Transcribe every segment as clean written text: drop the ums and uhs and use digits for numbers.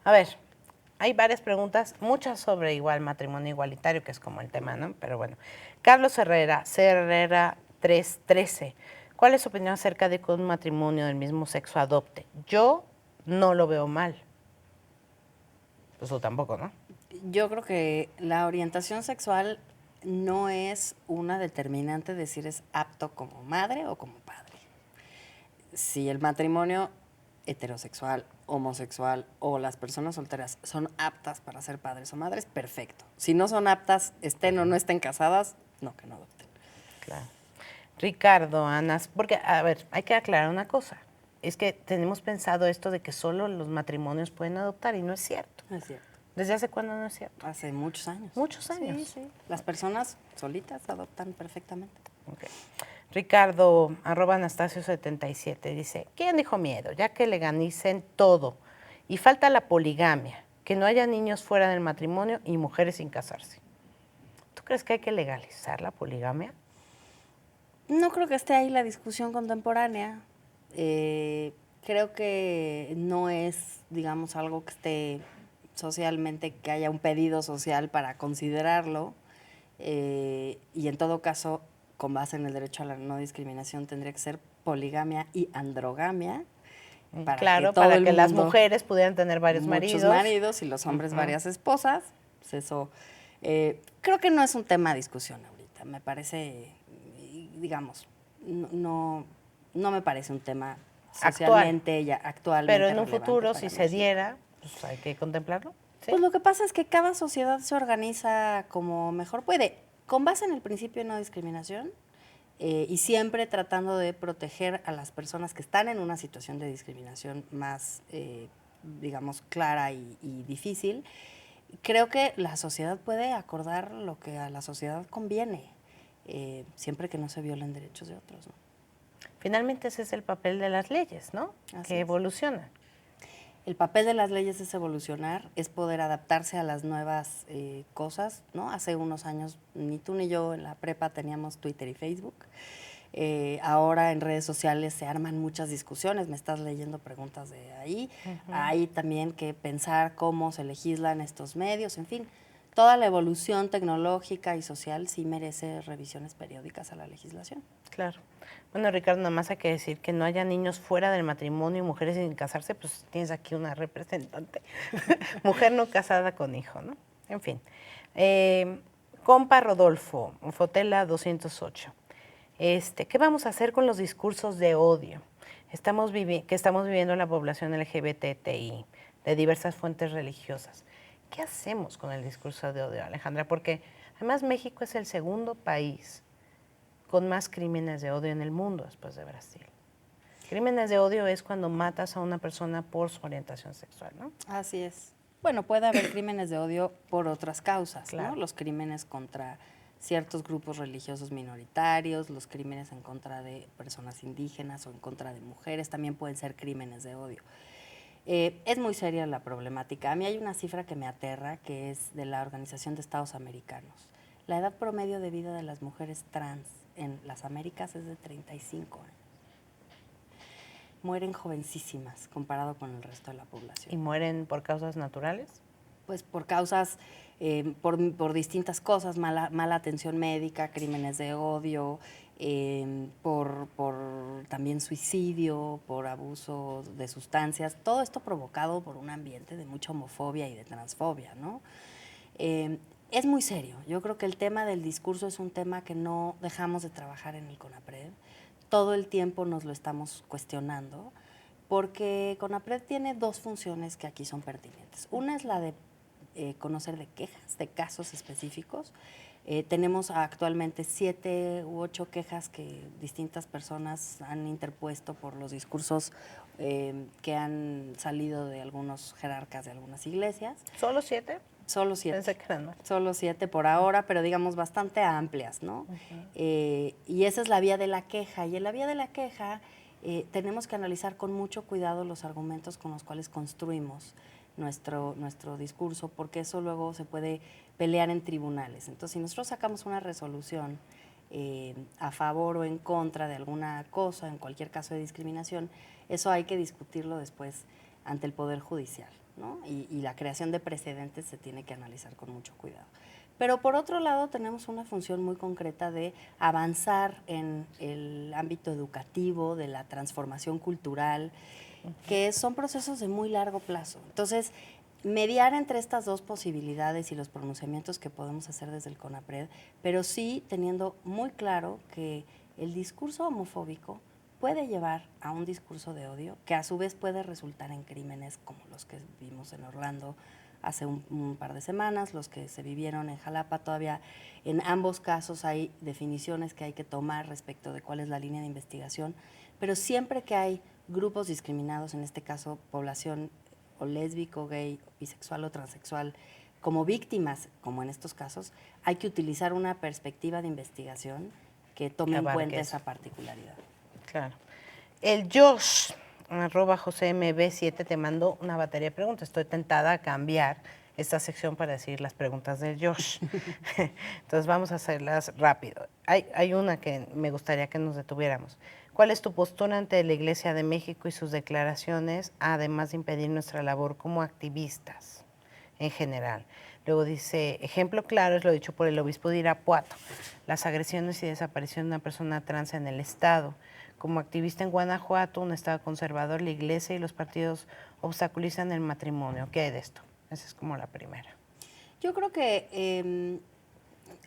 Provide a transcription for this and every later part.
A ver, hay varias preguntas, muchas sobre igual matrimonio igualitario, que es como el tema, ¿no? Pero bueno. Carlos Herrera, Herrera 313. ¿Cuál es su opinión acerca de que un matrimonio del mismo sexo adopte? Yo no lo veo mal. Pues tú tampoco, ¿no? Yo creo que la orientación sexual no es una determinante de si eres apto como madre o como padre. Si el matrimonio heterosexual, homosexual o las personas solteras son aptas para ser padres o madres, perfecto. Si no son aptas, estén o no estén casadas, no, que no adopten. Claro. Ricardo, Anas, porque, a ver, hay que aclarar una cosa. Es que tenemos pensado esto de que solo los matrimonios pueden adoptar y no es cierto. No es cierto. ¿Desde hace cuándo no es cierto? Hace muchos años. Muchos años. Sí, sí. Las personas solitas adoptan perfectamente. Okay. Ricardo, @Anastasio77, dice, ¿quién dijo miedo? Ya que legalicen todo. Y falta la poligamia, que no haya niños fuera del matrimonio y mujeres sin casarse. ¿Tú crees que hay que legalizar la poligamia? No creo que esté ahí la discusión contemporánea. Creo que no es, digamos, algo que esté socialmente, que haya un pedido social para considerarlo. Y en todo caso, con base en el derecho a la no discriminación, tendría que ser poligamia y androgamia para que Claro, todo para el que las mundo, mujeres pudieran tener varios muchos maridos. maridos y los hombres varias esposas. Pues eso, creo que no es un tema de discusión ahorita. Me parece, digamos, no me parece un tema socialmente y actualmente Pero en un relevante futuro, para si se México. diera, pues hay que contemplarlo. ¿Sí? Pues lo que pasa es que cada sociedad se organiza como mejor puede, con base en el principio de no discriminación y siempre tratando de proteger a las personas que están en una situación de discriminación más, digamos, clara y difícil. Creo que la sociedad puede acordar lo que a la sociedad conviene, siempre que no se violen derechos de otros, ¿no? Finalmente ese es el papel de las leyes, ¿no? Así Que es. evolucionan. El papel de las leyes es evolucionar, es poder adaptarse a las nuevas cosas, ¿no? Hace unos años ni tú ni yo en la prepa teníamos Twitter y Facebook. Ahora en redes sociales se arman muchas discusiones, me estás leyendo preguntas de ahí. Hay también que pensar cómo se legislan estos medios, en fin. Toda la evolución tecnológica y social sí merece revisiones periódicas a la legislación. Claro. Bueno, Ricardo, nada más hay que decir que no haya niños fuera del matrimonio y mujeres sin casarse, pues tienes aquí una representante. Mujer no casada con hijo, ¿no? En fin. Compa Rodolfo, Fotela 208. ¿Qué vamos a hacer con los discursos de odio que estamos viviendo en la población LGBTI de diversas fuentes religiosas? ¿Qué hacemos con el discurso de odio, Alejandra? Porque además México es el segundo país con más crímenes de odio en el mundo después de Brasil. Crímenes de odio es cuando matas a una persona por su orientación sexual, ¿no? Así es. Bueno, puede haber crímenes de odio por otras causas, Claro. ¿no? Los crímenes contra ciertos grupos religiosos minoritarios, los crímenes en contra de personas indígenas o en contra de mujeres, también pueden ser crímenes de odio. Es muy seria la problemática. A mí hay una cifra que me aterra, que es de la Organización de Estados Americanos. La edad promedio de vida de las mujeres trans en las Américas es de 35 años. Mueren jovencísimas comparado con el resto de la población. ¿Y mueren por causas naturales? Pues por causas, por distintas cosas, mala atención médica, crímenes de odio, por también suicidio, por abuso de sustancias, todo esto provocado por un ambiente de mucha homofobia y de transfobia, ¿no? Es muy serio. Yo creo que el tema del discurso es un tema que no dejamos de trabajar en el CONAPRED. Todo el tiempo nos lo estamos cuestionando, porque CONAPRED tiene dos funciones que aquí son pertinentes. Una es la de conocer de quejas, de casos específicos. Tenemos actualmente 7 u 8 quejas que distintas personas han interpuesto por los discursos que han salido de algunos jerarcas de algunas iglesias. ¿Solo 7? Solo 7. Pensé que eran más. Solo 7 por ahora, pero digamos bastante amplias, ¿no? Y esa es la vía de la queja. Y en la vía de la queja tenemos que analizar con mucho cuidado los argumentos con los cuales construimos nuestro discurso, porque eso luego se puede pelear en tribunales. Entonces, si nosotros sacamos una resolución a favor o en contra de alguna cosa, en cualquier caso de discriminación, eso hay que discutirlo después ante el Poder Judicial, ¿no? Y la creación de precedentes se tiene que analizar con mucho cuidado. Pero por otro lado tenemos una función muy concreta de avanzar en el ámbito educativo, de la transformación cultural, que son procesos de muy largo plazo. Entonces, mediar entre estas dos posibilidades y los pronunciamientos que podemos hacer desde el CONAPRED, pero sí teniendo muy claro que el discurso homofóbico puede llevar a un discurso de odio que a su vez puede resultar en crímenes como los que vimos en Orlando hace un par de semanas, los que se vivieron en Jalapa. Todavía en ambos casos hay definiciones que hay que tomar respecto de cuál es la línea de investigación, pero siempre que hay grupos discriminados, en este caso población o lésbico, gay, bisexual o transexual, como víctimas, como en estos casos, hay que utilizar una perspectiva de investigación que tome en cuenta esa particularidad. Claro. El Josh, @JoseMB7, te mandó una batería de preguntas. Estoy tentada a cambiar esta sección para decir las preguntas del Josh. Entonces vamos a hacerlas rápido. Hay una que me gustaría que nos detuviéramos. ¿Cuál es tu postura ante la Iglesia de México y sus declaraciones, además de impedir nuestra labor como activistas en general? Luego dice, ejemplo claro es lo dicho por el obispo de Irapuato, las agresiones y desaparición de una persona trans en el Estado. Como activista en Guanajuato, un Estado conservador, la Iglesia y los partidos obstaculizan el matrimonio. ¿Qué hay de esto? Esa es como la primera. Yo creo que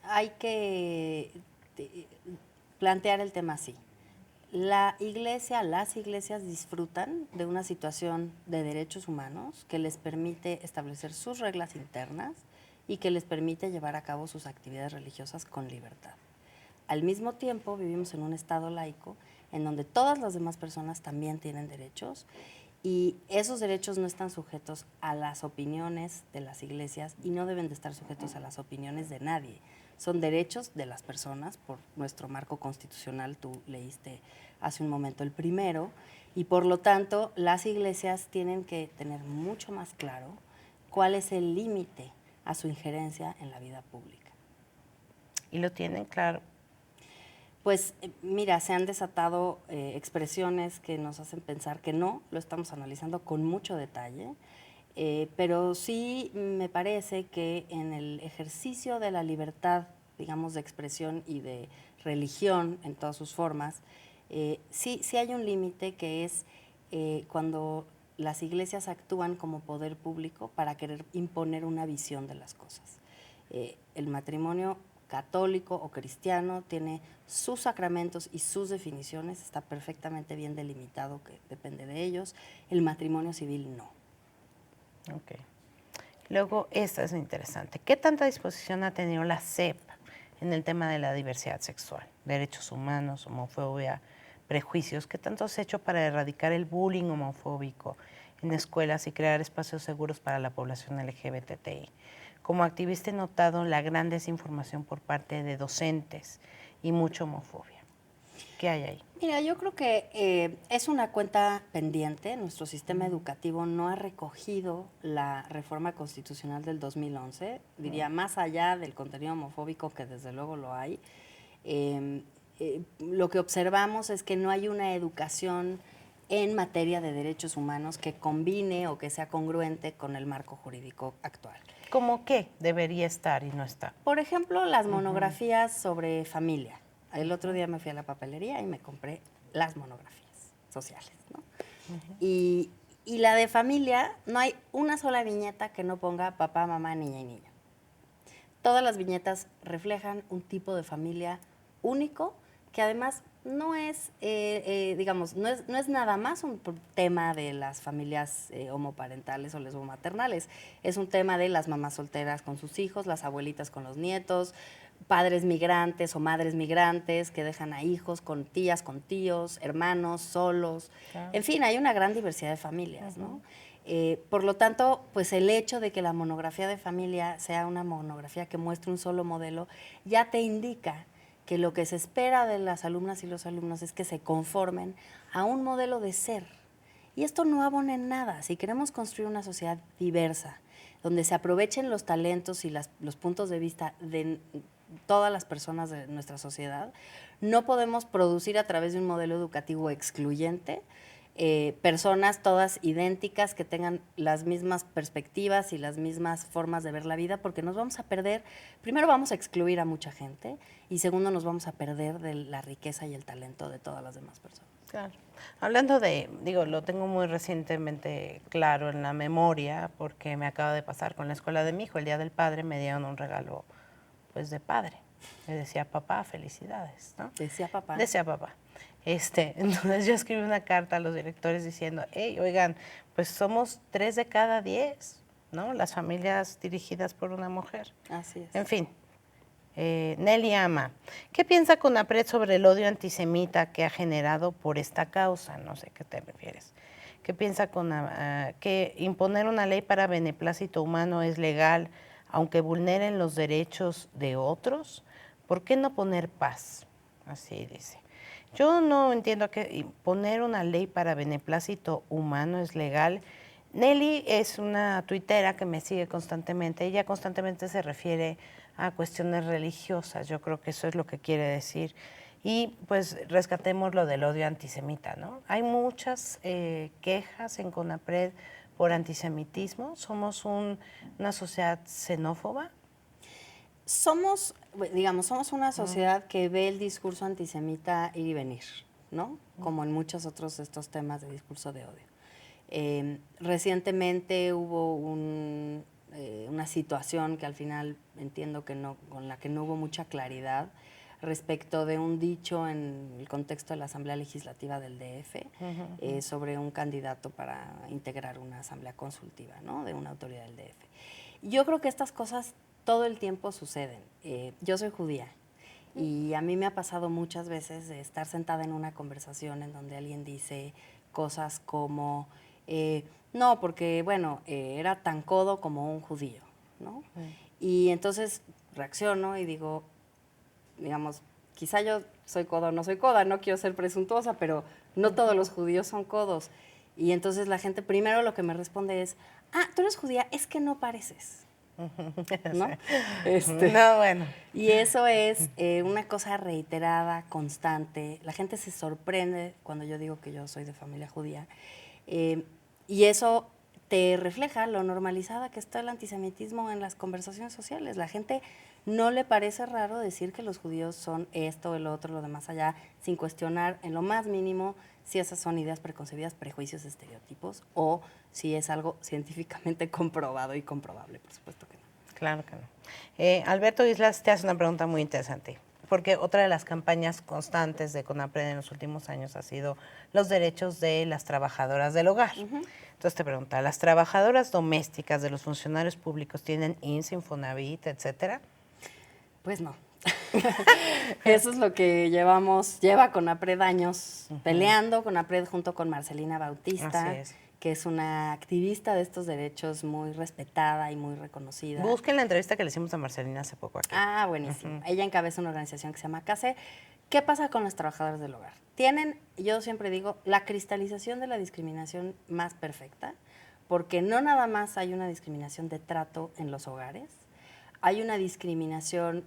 hay que plantear el tema así. La Iglesia, las iglesias disfrutan de una situación de derechos humanos que les permite establecer sus reglas internas y que les permite llevar a cabo sus actividades religiosas con libertad. Al mismo tiempo, vivimos en un Estado laico en donde todas las demás personas también tienen derechos y esos derechos no están sujetos a las opiniones de las iglesias y no deben de estar sujetos a las opiniones de nadie. Son derechos de las personas por nuestro marco constitucional, tú leíste hace un momento el primero, y por lo tanto las iglesias tienen que tener mucho más claro cuál es el límite a su injerencia en la vida pública. ¿Y lo tienen claro? Pues mira, se han desatado expresiones que nos hacen pensar que no, lo estamos analizando con mucho detalle, pero sí me parece que en el ejercicio de la libertad, digamos, de expresión y de religión en todas sus formas, sí hay un límite que es cuando las iglesias actúan como poder público para querer imponer una visión de las cosas. El matrimonio católico o cristiano tiene sus sacramentos y sus definiciones, está perfectamente bien delimitado, que depende de ellos. El matrimonio civil no. Ok. Luego, esta es interesante. ¿Qué tanta disposición ha tenido la SEP en el tema de la diversidad sexual, derechos humanos, homofobia, prejuicios? ¿Qué tanto has hecho para erradicar el bullying homofóbico en escuelas y crear espacios seguros para la población LGBTI? Como activista he notado la gran desinformación por parte de docentes y mucha homofobia. ¿Qué hay ahí? Mira, yo creo que es una cuenta pendiente. Nuestro sistema educativo no ha recogido la reforma constitucional del 2011, diría más allá del contenido homofóbico, que desde luego lo hay. Lo que observamos es que no hay una educación en materia de derechos humanos que combine o que sea congruente con el marco jurídico actual. ¿Cómo qué debería estar y no está? Por ejemplo, las monografías sobre familia. El otro día me fui a la papelería y me compré las monografías sociales, ¿no? Y la de familia, no hay una sola viñeta que no ponga papá, mamá, niña y niño. Todas las viñetas reflejan un tipo de familia único que además no es, digamos, no es nada más un tema de las familias homoparentales o lesbomaternales. Es un tema de las mamás solteras con sus hijos, las abuelitas con los nietos, padres migrantes o madres migrantes que dejan a hijos con tías, con tíos, hermanos, solos. Claro. En fin, hay una gran diversidad de familias, ¿no? Por lo tanto, pues el hecho de que la monografía de familia sea una monografía que muestre un solo modelo, ya te indica que lo que se espera de las alumnas y los alumnos es que se conformen a un modelo de ser. Y esto no abona en nada. Si queremos construir una sociedad diversa, donde se aprovechen los talentos y los puntos de vista de todas las personas de nuestra sociedad, no podemos producir a través de un modelo educativo excluyente personas todas idénticas que tengan las mismas perspectivas y las mismas formas de ver la vida, porque nos vamos a perder, primero vamos a excluir a mucha gente y segundo nos vamos a perder de la riqueza y el talento de todas las demás personas. Claro. Hablando de, digo, lo tengo muy recientemente claro en la memoria porque me acaba de pasar con la escuela de mi hijo. El Día del Padre me dieron un regalo, pues, de padre. Le decía, papá, felicidades, ¿no? Decía papá. Decía papá. Entonces yo escribí una carta a los directores diciendo, hey, oigan, pues somos 3 de cada 10, ¿no? Las familias dirigidas por una mujer. Así es. En fin. Nelly Ama, ¿qué piensa CONAPRED sobre el odio antisemita que ha generado por esta causa? No sé a qué te refieres. ¿Qué piensa que imponer una ley para beneplácito humano es legal aunque vulneren los derechos de otros? ¿Por qué no poner paz? Así dice. Yo no entiendo que poner una ley para beneplácito humano es legal. Nelly es una tuitera que me sigue constantemente. Ella constantemente se refiere a cuestiones religiosas. Yo creo que eso es lo que quiere decir. Y pues rescatemos lo del odio antisemita, ¿no? Hay muchas quejas en CONAPRED por antisemitismo. Somos una sociedad xenófoba. Somos una sociedad que ve el discurso antisemita ir y venir, ¿no? Como en muchos otros de estos temas de discurso de odio. Recientemente hubo una situación que al final entiendo que no, con la que no hubo mucha claridad respecto de un dicho en el contexto de la Asamblea Legislativa del DF sobre un candidato para integrar una asamblea consultiva, ¿no? De una autoridad del DF. Yo creo que estas cosas todo el tiempo suceden. Yo soy judía y a mí me ha pasado muchas veces de estar sentada en una conversación en donde alguien dice cosas como, no, porque bueno, era tan codo como un judío, ¿no? Y entonces reacciono y digo, digamos, quizá yo soy codo o no soy coda, no quiero ser presuntuosa, pero no todos los judíos son codos. Y entonces la gente primero lo que me responde es, tú eres judía, es que no pareces. ¿No? No, bueno. Y eso es una cosa reiterada, constante. La gente se sorprende cuando yo digo que yo soy de familia judía. Y eso te refleja lo normalizada que está el antisemitismo en las conversaciones sociales. La gente no le parece raro decir que los judíos son esto, el otro, lo demás allá, sin cuestionar en lo más mínimo si esas son ideas preconcebidas, prejuicios, estereotipos, o si es algo científicamente comprobado y comprobable, por supuesto que no. Claro que no. Alberto Islas te hace una pregunta muy interesante, porque otra de las campañas constantes de CONAPRED en los últimos años ha sido los derechos de las trabajadoras del hogar. Entonces te pregunta, ¿las trabajadoras domésticas de los funcionarios públicos tienen INSS, Infonavit, etcétera? Pues no. Eso es lo que lleva CONAPRED años peleando, CONAPRED junto con Marcelina Bautista, que es una activista de estos derechos muy respetada y muy reconocida. Busquen la entrevista que le hicimos a Marcelina hace poco aquí. Buenísimo. Ella encabeza una organización que se llama CASE. ¿Qué pasa con las trabajadoras del hogar? Tienen, yo siempre digo, la cristalización de la discriminación más perfecta, porque no nada más hay una discriminación de trato en los hogares, hay una discriminación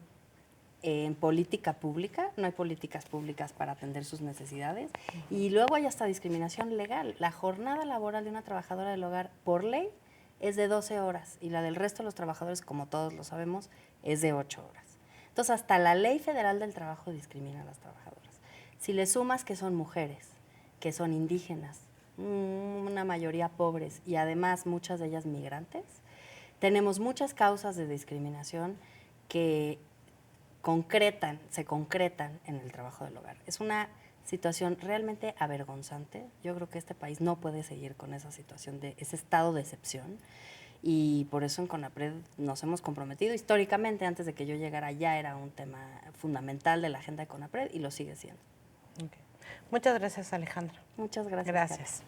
en política pública, no hay políticas públicas para atender sus necesidades, y luego hay hasta discriminación legal. La jornada laboral de una trabajadora del hogar, por ley, es de 12 horas, y la del resto de los trabajadores, como todos lo sabemos, es de 8 horas. Entonces, hasta la Ley Federal del Trabajo discrimina a las trabajadoras. Si le sumas que son mujeres, que son indígenas, una mayoría pobres, y además muchas de ellas migrantes, tenemos muchas causas de discriminación que se concretan en el trabajo del hogar. Es una situación realmente avergonzante. Yo creo que este país no puede seguir con esa situación, ese estado de excepción, y por eso en CONAPRED nos hemos comprometido. Históricamente, antes de que yo llegara, ya era un tema fundamental de la agenda de CONAPRED y lo sigue siendo. Muchas gracias, Alejandra. Muchas gracias. Gracias.